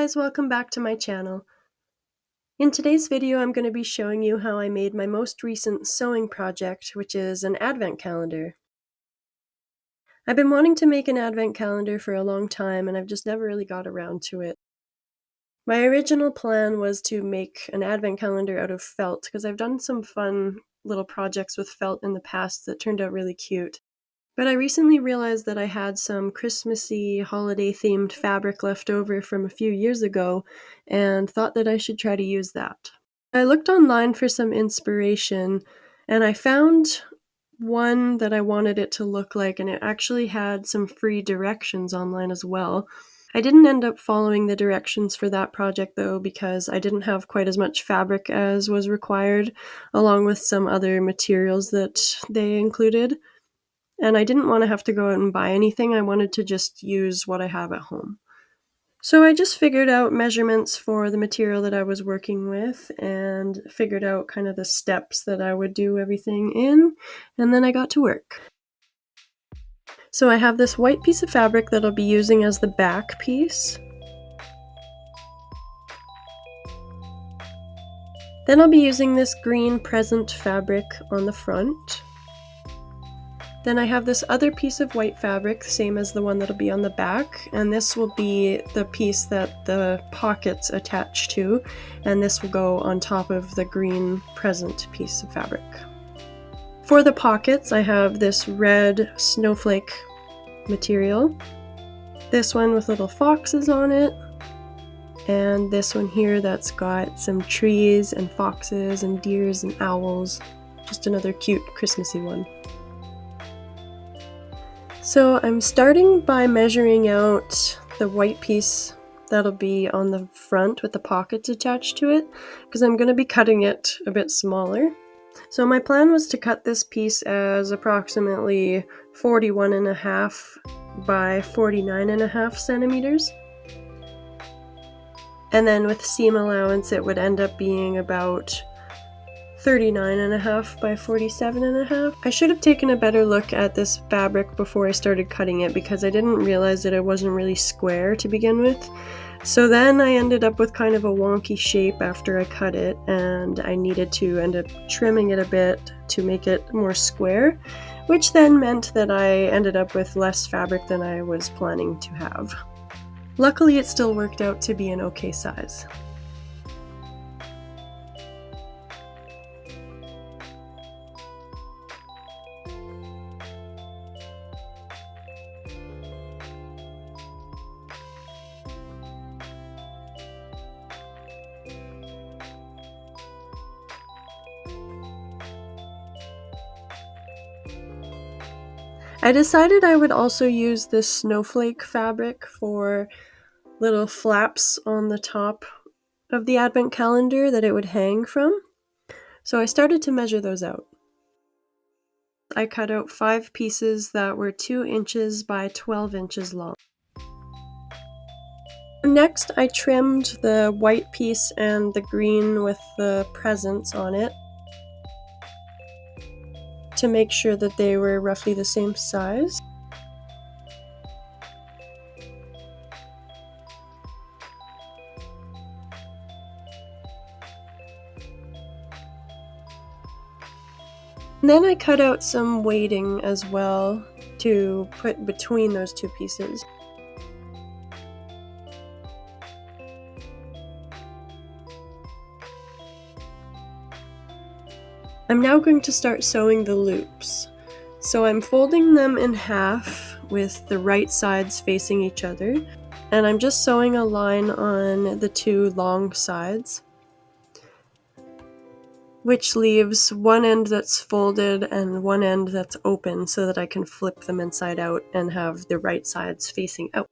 guys, welcome back to my channel. In today's video, I'm going to be showing you how I made my most recent sewing project, which is an advent calendar. I've been wanting to make an advent calendar for a long time, and I've just never really got around to it. My original plan was to make an advent calendar out of felt, because I've done some fun little projects with felt in the past that turned out really cute. But I recently realized that I had some Christmassy, holiday-themed fabric left over from a few years ago and thought that I should try to use that. I looked online for some inspiration and I found one that I wanted it to look like, and it actually had some free directions online as well. I didn't end up following the directions for that project though, because I didn't have quite as much fabric as was required, along with some other materials that they included. And I didn't want to have to go out and buy anything. I wanted to just use what I have at home. So I just figured out measurements for the material that I was working with and figured out kind of the steps that I would do everything in, and then I got to work. So I have this white piece of fabric that I'll be using as the back piece. Then I'll be using this green present fabric on the front. Then I have this other piece of white fabric, same as the one that'll be on the back, and this will be the piece that the pockets attach to, and this will go on top of the green present piece of fabric. For the pockets, I have this red snowflake material, this one with little foxes on it, and this one here that's got some trees and foxes and deers and owls. Just another cute Christmassy one. So I'm starting by measuring out the white piece that'll be on the front with the pockets attached to it, because I'm going to be cutting it a bit smaller. So my plan was to cut this piece as approximately 41.5 by 49.5 centimeters. And then with seam allowance it would end up being about 39.5 by 47.5. I should have taken a better look at this fabric before I started cutting it, because I didn't realize that it wasn't really square to begin with. So then I ended up with kind of a wonky shape after I cut it, and I needed to end up trimming it a bit to make it more square, which then meant that I ended up with less fabric than I was planning to have. Luckily, it still worked out to be an okay size. I decided I would also use this snowflake fabric for little flaps on the top of the advent calendar that it would hang from. So I started to measure those out. I cut out 5 pieces that were 2 inches by 12 inches long. Next, I trimmed the white piece and the green with the presents on it to make sure that they were roughly the same size. And then I cut out some weighting as well to put between those 2 pieces. I'm now going to start sewing the loops. So I'm folding them in half with the right sides facing each other, and I'm just sewing a line on the 2 long sides, which leaves one end that's folded and one end that's open so that I can flip them inside out and have the right sides facing out.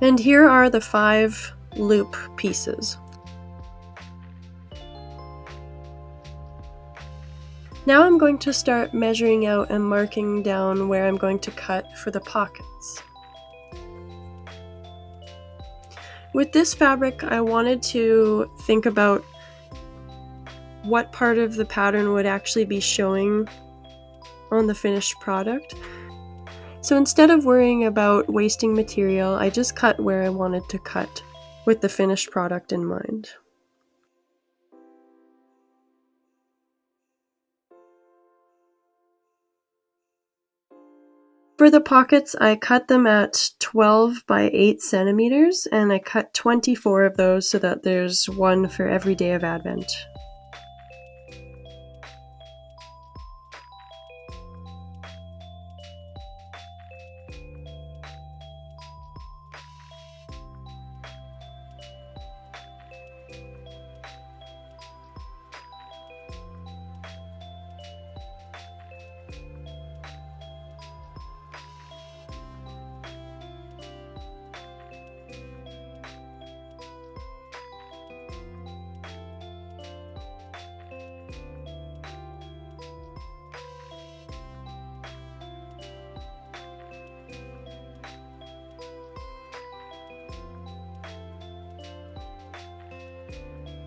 And here are the 5 loop pieces. Now I'm going to start measuring out and marking down where I'm going to cut for the pockets. With this fabric, I wanted to think about what part of the pattern would actually be showing on the finished product. So instead of worrying about wasting material, I just cut where I wanted to cut with the finished product in mind. For the pockets, I cut them at 12 by 8 centimeters, and I cut 24 of those so that there's one for every day of Advent.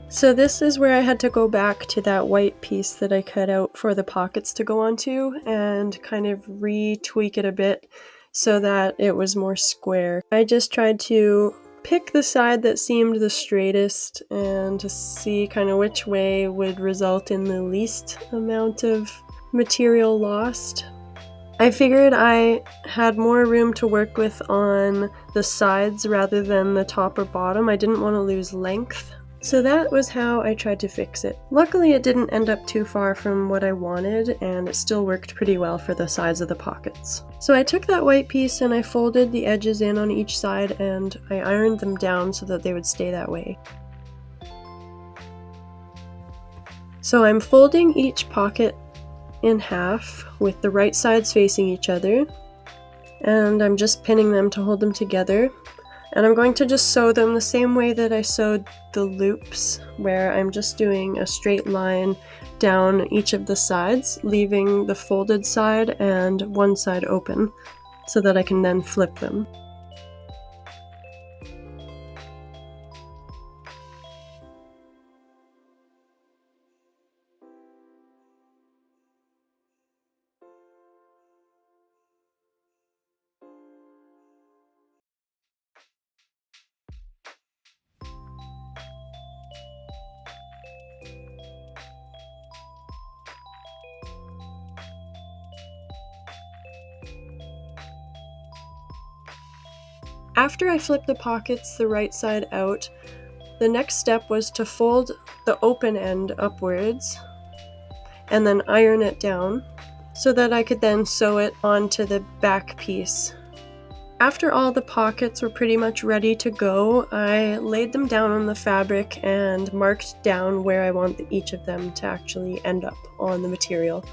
So this is where I had to go back to that white piece that I cut out for the pockets to go onto and kind of retweak it a bit so that it was more square. I just tried to pick the side that seemed the straightest and to see kind of which way would result in the least amount of material lost. I figured I had more room to work with on the sides rather than the top or bottom. I didn't want to lose length. So that was how I tried to fix it. Luckily it didn't end up too far from what I wanted, and it still worked pretty well for the size of the pockets. So I took that white piece and I folded the edges in on each side and I ironed them down so that they would stay that way. So I'm folding each pocket in half with the right sides facing each other, and I'm just pinning them to hold them together. And I'm going to just sew them the same way that I sewed the loops, where I'm just doing a straight line down each of the sides, leaving the folded side and one side open so that I can then flip them. After I flipped the pockets the right side out, the next step was to fold the open end upwards and then iron it down so that I could then sew it onto the back piece. After all the pockets were pretty much ready to go, I laid them down on the fabric and marked down where I want each of them to actually end up on the material.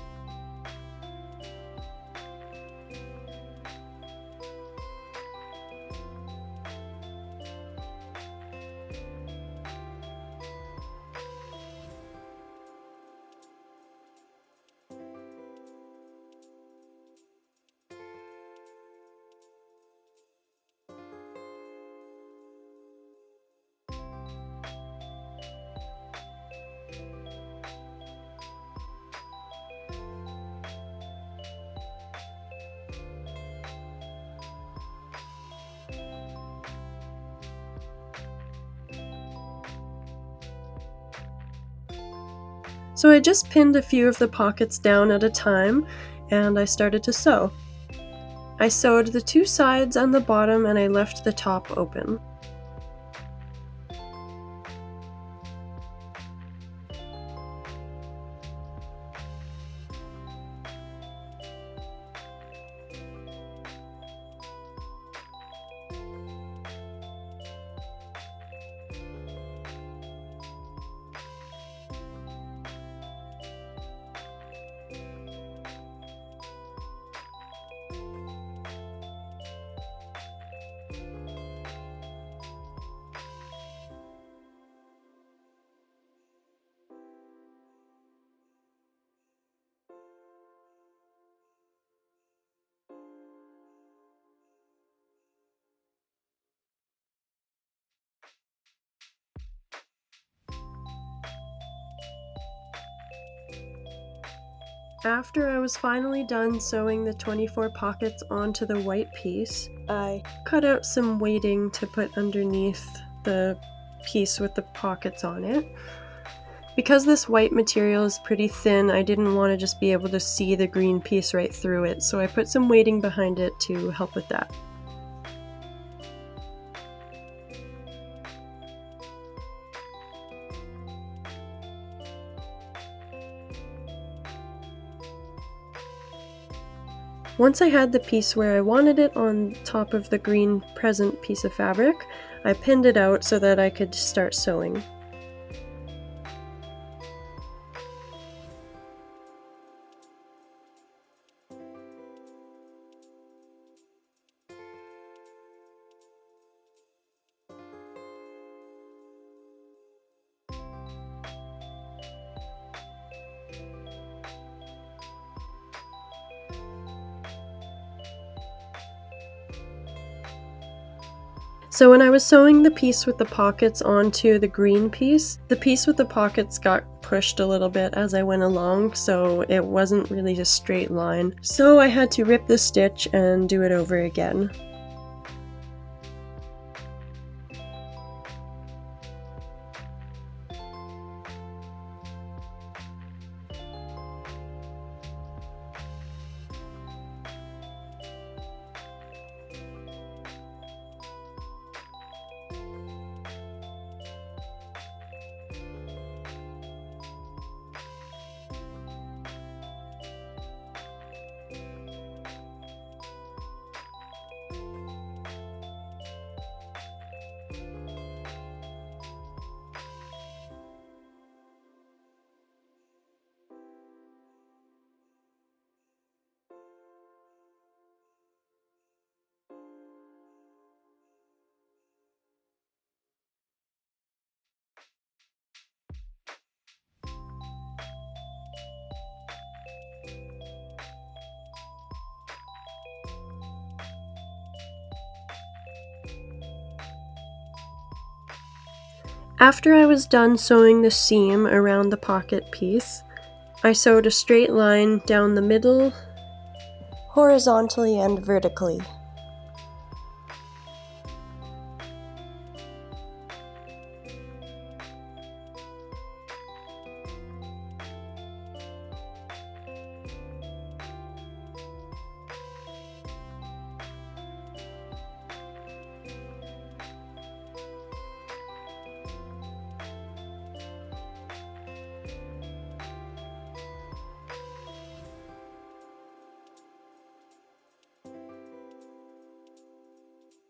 So I just pinned a few of the pockets down at a time, and I started to sew. I sewed the two sides and the bottom, and I left the top open. After I was finally done sewing the 24 pockets onto the white piece, I cut out some weighting to put underneath the piece with the pockets on it. Because this white material is pretty thin, I didn't want to just be able to see the green piece right through it, so I put some weighting behind it to help with that. Once I had the piece where I wanted it on top of the green present piece of fabric, I pinned it out so that I could start sewing. So when I was sewing the piece with the pockets onto the green piece, the piece with the pockets got pushed a little bit as I went along, so it wasn't really a straight line. So I had to rip the stitch and do it over again. After I was done sewing the seam around the pocket piece, I sewed a straight line down the middle, horizontally and vertically.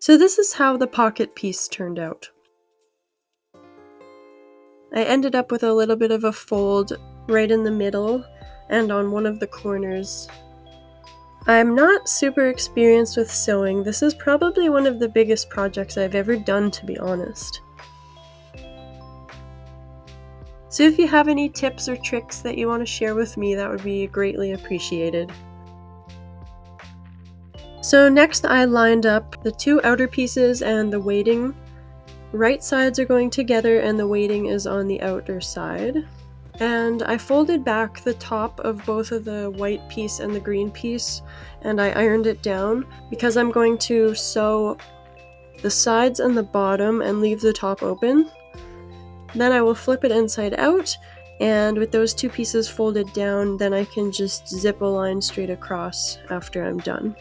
So this is how the pocket piece turned out. I ended up with a little bit of a fold right in the middle and on one of the corners. I'm not super experienced with sewing. This is probably one of the biggest projects I've ever done, to be honest. So if you have any tips or tricks that you want to share with me, that would be greatly appreciated. So next I lined up the two outer pieces and the weighting. Right sides are going together and the weighting is on the outer side. And I folded back the top of both of the white piece and the green piece, and I ironed it down because I'm going to sew the sides and the bottom and leave the top open. Then I will flip it inside out, and with those two pieces folded down, then I can just zip a line straight across after I'm done.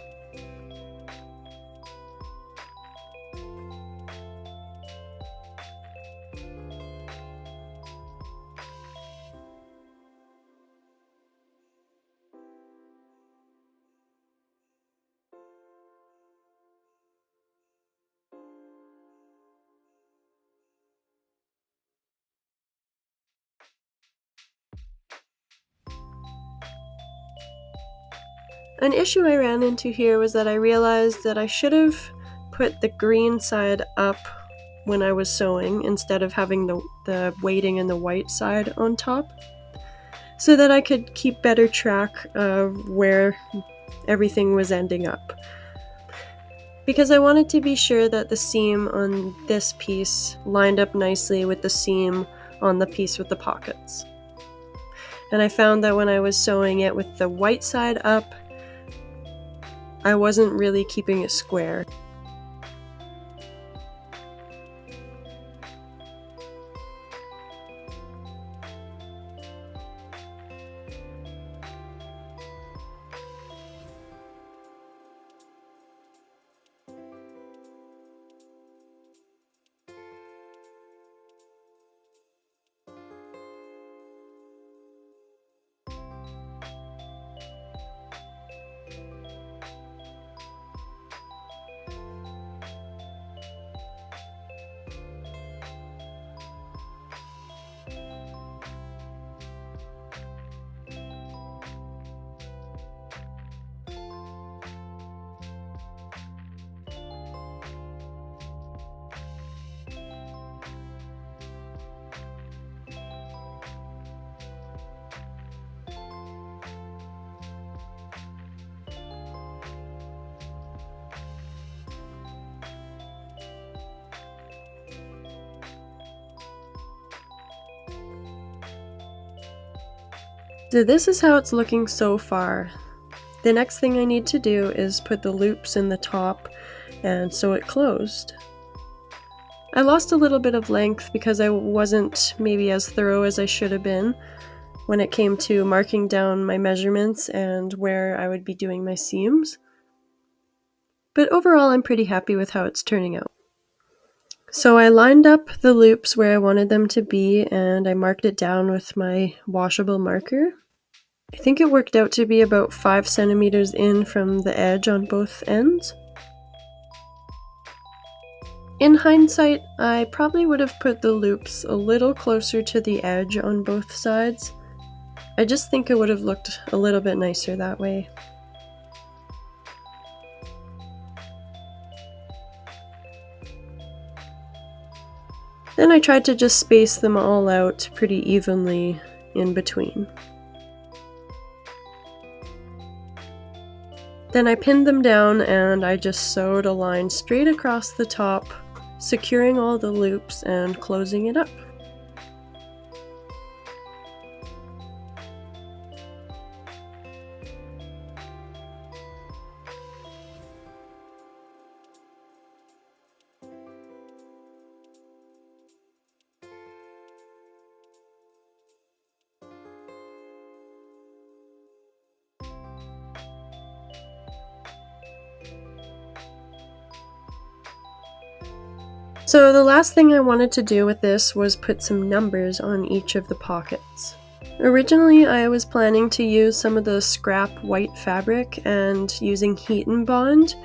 An issue I ran into here was that I realized that I should have put the green side up when I was sewing instead of having the weighting and the white side on top, so that I could keep better track of where everything was ending up. Because I wanted to be sure that the seam on this piece lined up nicely with the seam on the piece with the pockets. and I found that when I was sewing it with the white side up, I wasn't really keeping it square. So this is how it's looking so far. The next thing I need to do is put the loops in the top and sew it closed. I lost a little bit of length because I wasn't maybe as thorough as I should have been when it came to marking down my measurements and where I would be doing my seams. But overall, I'm pretty happy with how it's turning out. So I lined up the loops where I wanted them to be, and I marked it down with my washable marker. I think it worked out to be about 5 centimeters in from the edge on both ends. In hindsight, I probably would have put the loops a little closer to the edge on both sides. I just think it would have looked a little bit nicer that way. Then I tried to just space them all out pretty evenly in between. Then I pinned them down and I just sewed a line straight across the top, securing all the loops and closing it up. So the last thing I wanted to do with this was put some numbers on each of the pockets. Originally, I was planning to use some of the scrap white fabric and using heat and bond,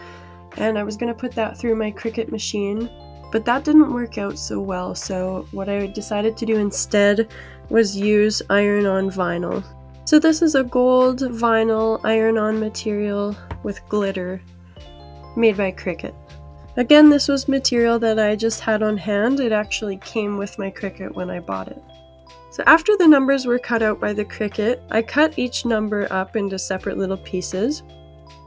and I was going to put that through my Cricut machine, but that didn't work out so well, so what I decided to do instead was use iron-on vinyl. So this is a gold vinyl iron-on material with glitter made by Cricut. Again, this was material that I just had on hand. It actually came with my Cricut when I bought it. So after the numbers were cut out by the Cricut, I cut each number up into separate little pieces.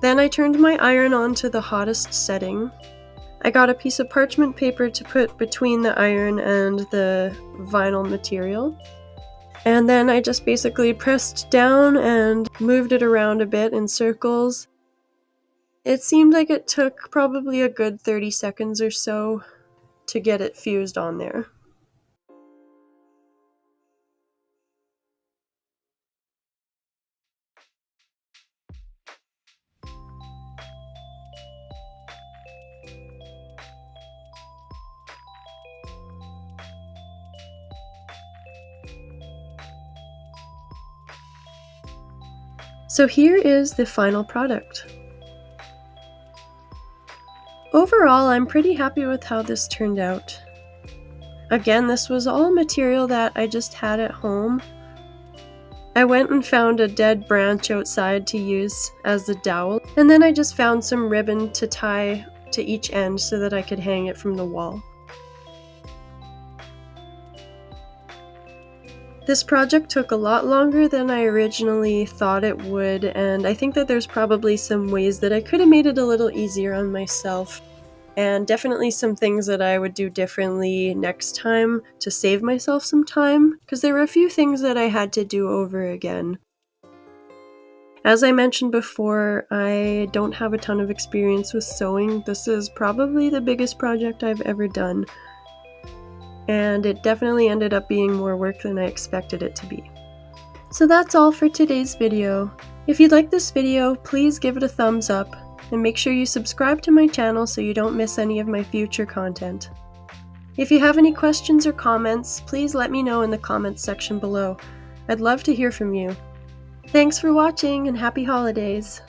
Then I turned my iron on to the hottest setting. I got a piece of parchment paper to put between the iron and the vinyl material. And then I just basically pressed down and moved it around a bit in circles. It seemed like it took probably a good 30 seconds or so to get it fused on there. So here is the final product. Overall, I'm pretty happy with how this turned out. Again, this was all material that I just had at home. I went and found a dead branch outside to use as a dowel, and then I just found some ribbon to tie to each end so that I could hang it from the wall. This project took a lot longer than I originally thought it would, and I think that there's probably some ways that I could have made it a little easier on myself. and definitely some things that I would do differently next time to save myself some time, because there were a few things that I had to do over again. As I mentioned before, I don't have a ton of experience with sewing. This is probably the biggest project I've ever done, and it definitely ended up being more work than I expected it to be. So that's all for today's video. If you like this video, please give it a thumbs up, and make sure you subscribe to my channel so you don't miss any of my future content. If you have any questions or comments, please let me know in the comments section below. I'd love to hear from you. Thanks for watching and happy holidays!